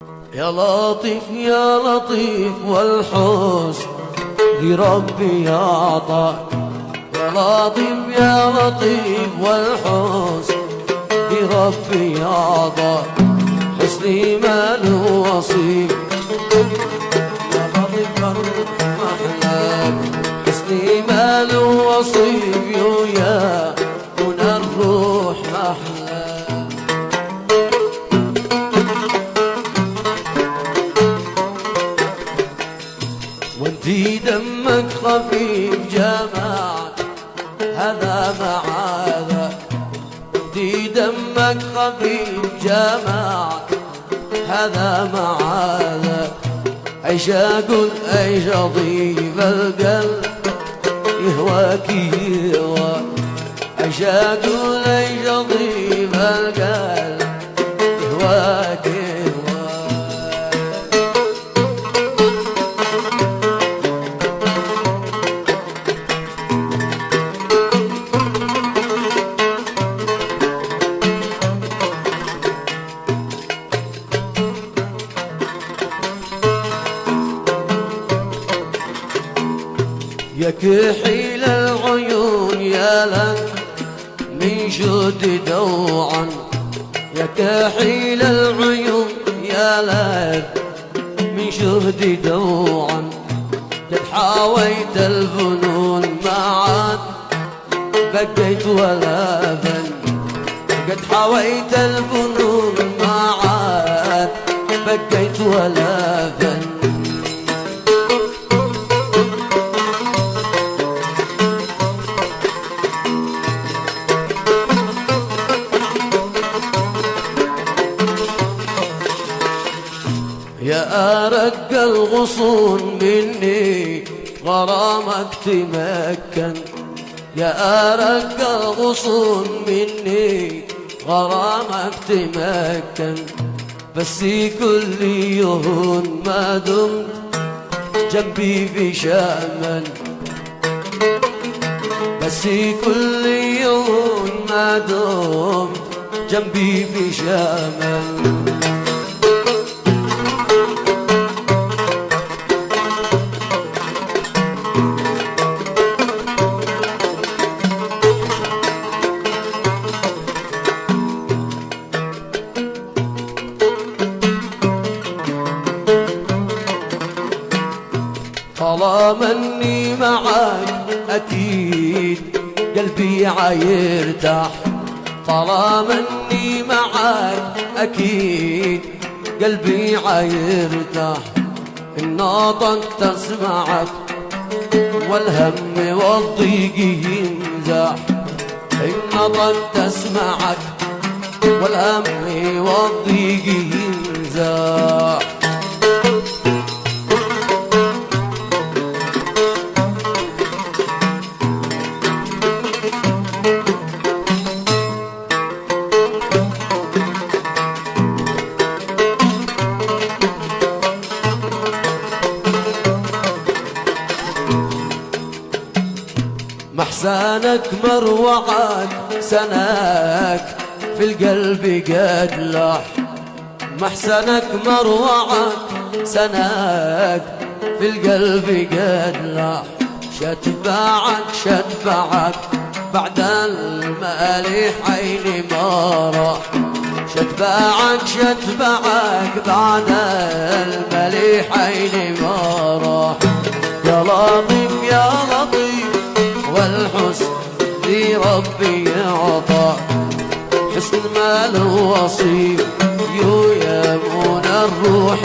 يا لطيف يا لطيف والحسن لربي أعطاك. يا لطيف يا لطيف والحسن لربي أعطاك. حسني ما له وصيف يا لطيف محلاك. حسني ما له وصيف يا من الروح محلاك. وانتي دمك خفيف جماعة هذا معاذا. وانتي دمك خفيف جماعة هذا معاذا. عيش أقول عيش ضيف القلب يهواك يهواك. عيش أقول عيش ضيف القلب يهواك يهواك. يا كحيل العيون يا لك من جود دوعا. يا كحيل العيون يا لك من جود دوعا. قد حاويت الفنون ما عاد بقيت ولا فن. قد حاويت الفنون ما عاد بقيت ولا فن. يا أرق الغصون مني غرامك تمكن. يا أرق الغصون مني غرامك تمكن. بس كل يوم ما دمت جنبي في شمن. بس كل يوم ما دمت جنبي في شمن. طالما اني معاك اكيد قلبي عيرتاح. طالما اني معاك اكيد قلبي عيرتاح. ان نطقت اسمعك والهم والضيق ينزاح. ان نطقت اسمعك والهم والضيق ينزاح. محسنك مروعك سناك في القلب قد لاح. محسنك مروعك سناك في القلب قد لاح. شتبعك شتبعك بعد المالح عيني ما راح. شتبعك شتبعك بعد المالح عيني ما راح. يا لطيف يا لطيف والحسن لربي أعطاك. حسن ما له وصيف يا من الروح